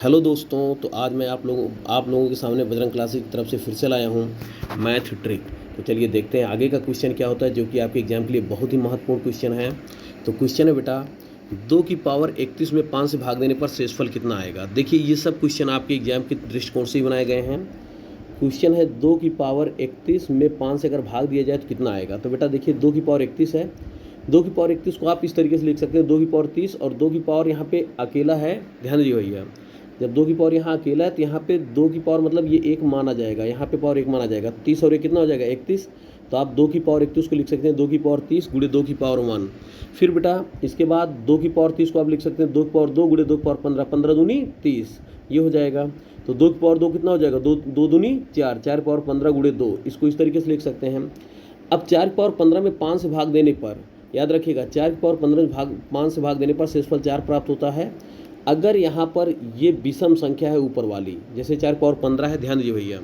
Hello दोस्तों, तो आज मैं आप लोगों के सामने बजरंग क्लासेस की तरफ से फिर से लाया हूँ मैथ ट्रिक। तो चलिए देखते हैं आगे का क्वेश्चन क्या होता है, जो कि आपके एग्जाम के लिए बहुत ही महत्वपूर्ण क्वेश्चन है। तो क्वेश्चन है बेटा, 2 की पावर 31 में 5 से भाग देने पर शेषफल कितना आएगा। देखिए ये सब क्वेश्चन आपके एग्जाम के दृष्टिकोण से ही बनाए गए हैं। क्वेश्चन है 2 की पावर 31 में 5 से अगर भाग दिया जाए तो कितना आएगा। तो बेटा देखिए 2 की पावर 31 है, 2 की पावर 31 को आप इस तरीके से लिख सकते हैं, 2 की पावर 30 और 2 की पावर यहाँ पे अकेला है। ध्यान दीजिए भैया, जब 2 की पावर यहाँ अकेला है तो यहाँ पे 2 की पावर मतलब ये 1 माना जाएगा, यहाँ पे पावर 1 माना जाएगा। 30 और 1 कितना हो जाएगा 31। तो आप 2 की पावर 31 को लिख सकते हैं 2 की पावर 30 गुणे 2 की पावर 1। फिर बेटा इसके बाद 2 की पावर 30 को आप लिख सकते हैं 2 की पावर 2 गुणे 2 की पावर 15, 15 दूनी 30, ये हो जाएगा। तो 2 की पावर 2 कितना हो जाएगा, 2 दूनी 4, 4 की पावर 15 गुणे 2, इसको इस तरीके से लिख सकते हैं। अब 4 की पावर 15 में 5 से भाग देने पर, याद रखिएगा 4 की पावर 15 में 5 से भाग देने पर शेषफल 4 प्राप्त होता है। अगर यहाँ पर ये विषम संख्या है ऊपर वाली, जैसे 4 की पावर 15 है, ध्यान दीजिए भैया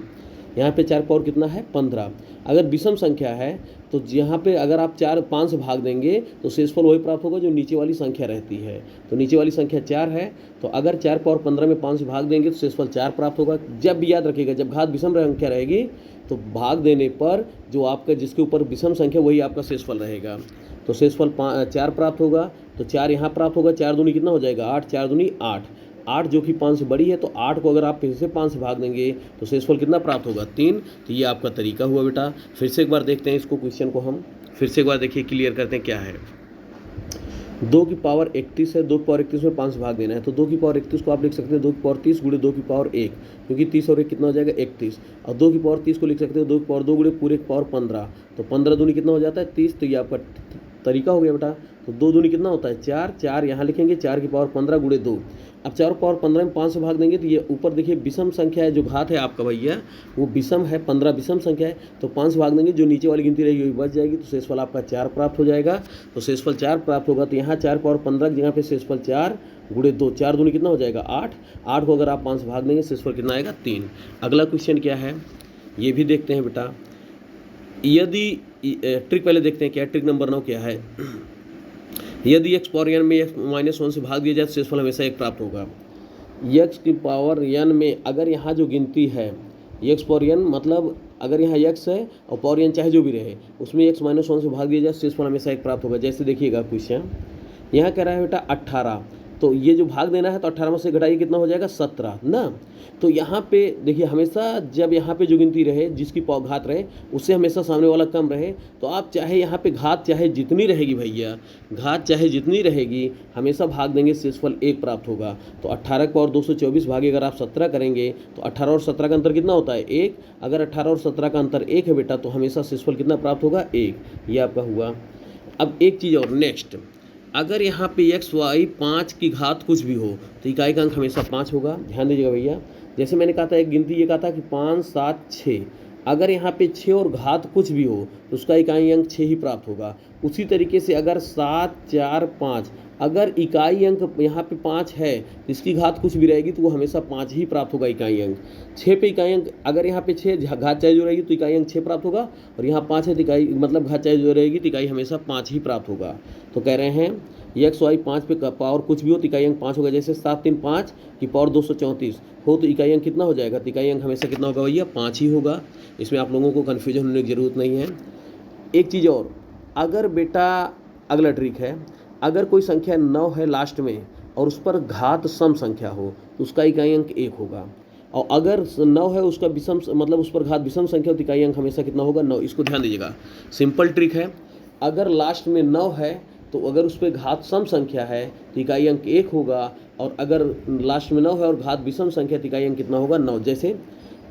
यहाँ पे 4 की पावर कितना है 15। अगर विषम संख्या है तो यहाँ पे अगर आप 5 से भाग देंगे तो शेषफल वही प्राप्त होगा जो नीचे वाली संख्या रहती है। तो नीचे वाली संख्या 4 है, तो अगर 4 की पावर 15 में 5 से भाग देंगे तो शेषफल 4 प्राप्त होगा। जब भी याद रखिएगा, जब घात विषम संख्या रहेगी तो भाग देने पर जो आपका जिसके ऊपर विषम संख्या वही आपका शेषफल रहेगा। तो शेषफल 4 प्राप्त होगा। तो 4 यहाँ प्राप्त होगा, 4 दूनी कितना हो जाएगा 8, 4 दूनी 8, 8 जो कि 5 से बड़ी है। तो 8 को अगर आप फिर से 5 से भाग देंगे तो शेषफल कितना प्राप्त होगा 3। तो ये आपका तरीका हुआ बेटा। फिर से एक बार देखते हैं इसको, क्वेश्चन को हम फिर से एक बार देखिए, क्लियर करते हैं क्या है। 2 की पावर 31 है, 2 की पावर 31 में 5 से भाग देना है। तो 2 की पावर 31 को आप लिख सकते हैं 2 की पावर 30 गुणे 2 की पावर 1, क्योंकि 30 और 1 कितना हो जाएगा 31। और 2 की पावर 30 को लिख सकते हैं 2 की पावर 2 गुणे पूरे की पावर 15, तो 15 दूनी कितना हो जाता है 30। तो ये आपका तरीका हो गया बेटा। तो 2 दूनी कितना होता है 4, 4 यहाँ लिखेंगे 4 की पावर 15 गुणे 2। अब 4 की पावर 15 में 5 से भाग देंगे तो ये ऊपर देखिए विषम संख्या है, जो घात है आपका भैया वो विषम है, 15 विषम संख्या है। तो 5 से भाग देंगे, जो नीचे वाली गिनती रहेगी वही बच जाएगी, तो शेषफल आपका 4 प्राप्त हो जाएगा। तो शेषफल 4 प्राप्त होगा। तो यहाँ 4 की पावर 15 की जगह पे शेषफल 4 गुणे 2, 4 दूनी कितना हो जाएगा 8, 8 को अगर आप 5 से भाग देंगे शेषफल कितना आएगा 3। अगला क्वेश्चन क्या है ये भी देखते हैं बेटा। यदि ट्रिक पहले देखते हैं क्या, ट्रिक नंबर 9 क्या है। यदि x पावर n में x माइनस 1 से भाग दिया जाए तो शेषफल हमेशा 1 प्राप्त होगा। x की पावर n में अगर यहाँ जो गिनती है x पावर n मतलब अगर यहाँ x है और पावर n चाहे जो भी रहे उसमें x माइनस 1 से भाग दिया जाए शेषफल हमेशा 1 प्राप्त होगा। जैसे देखिएगा क्वेश्चन यहाँ कह रहा है बेटा 18, तो ये जो भाग देना है तो 18 में से घटाइए कितना हो जाएगा 17 ना। तो यहाँ पे देखिए हमेशा जब यहाँ पे जो गिनती रहे जिसकी घात रहे उससे हमेशा सामने वाला कम रहे। तो आप चाहे यहाँ पे घात चाहे जितनी रहेगी भैया, घात चाहे जितनी रहेगी हमेशा भाग देंगे शेषफल 1 प्राप्त होगा। तो 18 की पावर 224 भागे अगर आप 17 करेंगे तो 18 और 17 का अंतर कितना होता है 1। अगर 18 और 17 का अंतर 1 है बेटा तो हमेशा शेषफल कितना प्राप्त होगा 1। ये आपका हुआ। अब एक चीज़ और नेक्स्ट, अगर यहाँ पे x y 5 की घात कुछ भी हो तो इकाई का अंक हमेशा 5 होगा। ध्यान दीजिएगा भैया, जैसे मैंने कहा था एक गिनती ये कहा था कि 5 7 6, अगर यहाँ पे 6 और घात कुछ भी हो तो उसका इकाई अंक 6 ही प्राप्त होगा। उसी तरीके से अगर 7 4 5, अगर इकाई अंक यहाँ पे 5 है तो इसकी घात कुछ भी रहेगी तो वो हमेशा 5 ही प्राप्त होगा इकाई अंक। 6 पे इकाई अंक अगर यहाँ पे 6 घात चाहे जो रहेगी तो इकाई अंक 6 प्राप्त होगा, और यहाँ 5 है तो इकाई मतलब घात चाहे जो रहेगी तो इकाई हमेशा 5 ही प्राप्त होगा। तो कह रहे हैं एक्स वाई 5 पे पावर कुछ भी हो तो इकाई अंक 5 होगा। जैसे 7 3 5 की पावर 234 हो तो इकाई अंक कितना हो जाएगा, तो इकाई अंक हमेशा कितना होगा भैया 5 ही होगा। इसमें आप लोगों को कन्फ्यूजन होने की ज़रूरत नहीं है। एक चीज़ और, अगर बेटा अगला ट्रिक है, अगर कोई संख्या 9 है लास्ट में और उस पर घात सम संख्या हो तो उसका इकाई अंक 1 होगा। और अगर 9 है उसका विषम मतलब उस पर घात विषम संख्या हो तो इकाई अंक हमेशा कितना होगा 9। इसको ध्यान दीजिएगा, सिंपल ट्रिक है। अगर लास्ट में 9 है तो अगर उस पर घात सम संख्या है तो इकाई अंक 1 होगा, और अगर लास्ट में 9 है और घात विषम संख्या तो इकाई अंक कितना होगा 9। जैसे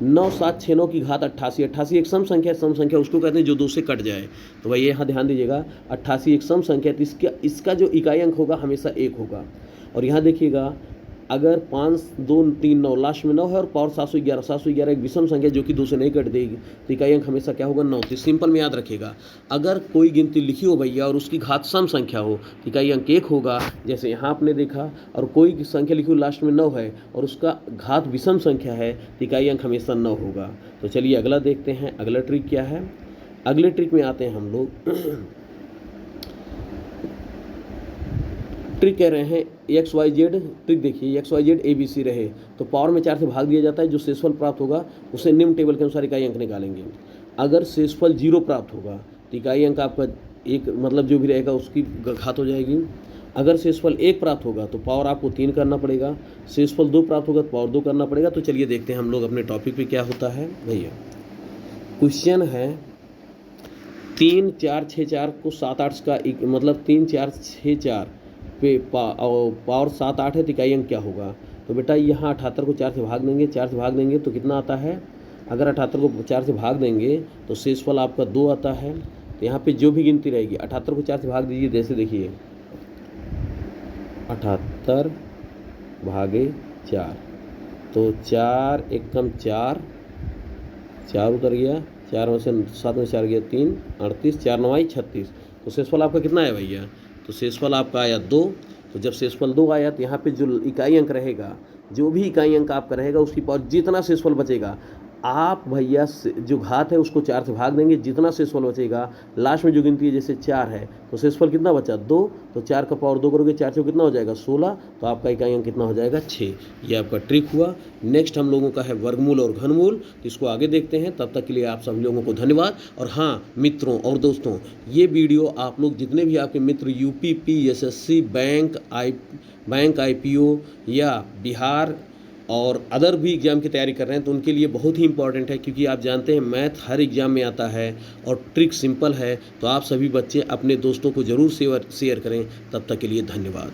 9 7 6 9 की घात 88, 88 एक सम संख्या, सम संख्या उसको कहते हैं जो 2 से कट जाए। तो भाई यहाँ ध्यान दीजिएगा 88 एक सम संख्या, तो इसका जो इकाई अंक होगा हमेशा 1 होगा। और यहाँ देखिएगा अगर 5 2 3 9 लास्ट में 9 है और पावर 711, 711 एक विषम संख्या जो कि 2 से नहीं कट देगी तो इकाई अंक हमेशा क्या होगा 9। तो सिंपल में याद रखिएगा, अगर कोई गिनती लिखी हो भैया और उसकी घात सम संख्या हो तो इकाई अंक 1 होगा। जैसे यहाँ आपने देखा, और कोई संख्या लिखी हो लास्ट में 9 है और उसका घात विषम संख्या है तो इकाई अंक हमेशा 9 होगा। तो चलिए अगला देखते हैं, अगला ट्रिक क्या है। अगले ट्रिक में आते हैं हम लोग। ट्रिक कह रहे हैं एक्स वाई जेड, ट्रिक देखिए X Y Z A B C रहे तो पावर में 4 से भाग दिया जाता है, जो शेषफल प्राप्त होगा उसे निम्न टेबल के अनुसार इकाई अंक निकालेंगे। अगर शेषफल 0 प्राप्त होगा तो इकाई अंक आपका एक मतलब जो भी रहेगा उसकी घात हो जाएगी। अगर शेषफल 1 प्राप्त होगा तो पावर आपको 3 करना पड़ेगा, शेषफल 2 प्राप्त होगा तो पावर 2 करना पड़ेगा। तो चलिए देखते हैं हम लोग अपने टॉपिक पे क्या होता है भैया। क्वेश्चन है 3 4 6 4 को 7 8 का मतलब 3 4 6 4 पे पावर 7 8 है तो इकाई अंक क्या होगा। तो बेटा यहाँ 78 को 4 से भाग देंगे, 4 से भाग देंगे तो कितना आता है। अगर 78 को 4 से भाग देंगे तो शेषफल आपका 2 आता है। तो यहाँ पे जो भी गिनती रहेगी 78 को 4 से भाग दीजिए, जैसे देखिए 78 भागे 4 तो 4 एकम 4, 4 उतर गया, 4 में से 7 में 4 गया 3, 38, 4 9 36। तो शेषफल आपका कितना है भैया। तो शेषफल आपका आया 2। तो जब शेषफल 2 आया तो यहाँ पे जो इकाई अंक रहेगा, जो भी इकाई अंक आपका रहेगा उसकी पावर जितना शेषफल बचेगा आप भैया जो घात है उसको 4 से भाग देंगे, जितना शेषफल बचेगा लास्ट में जो गिनती है जैसे 4 है तो शेषफल कितना बचा 2, तो 4 का पावर 2 करोगे 4 से कितना हो जाएगा 16, तो आपका इकाई अंक कितना हो जाएगा 6। ये आपका ट्रिक हुआ। नेक्स्ट हम लोगों का है वर्गमूल और घनमूल, तो इसको आगे देखते हैं। तब तक के लिए आप सभी लोगों को धन्यवाद। और हाँ मित्रों और दोस्तों, ये वीडियो आप लोग जितने भी आपके मित्र यूपी PSSC बैंक IPO या बिहार और अदर भी एग्ज़ाम की तैयारी कर रहे हैं तो उनके लिए बहुत ही इंपॉर्टेंट है, क्योंकि आप जानते हैं मैथ हर एग्ज़ाम में आता है और ट्रिक सिंपल है। तो आप सभी बच्चे अपने दोस्तों को ज़रूर शेयर करें। तब तक के लिए धन्यवाद।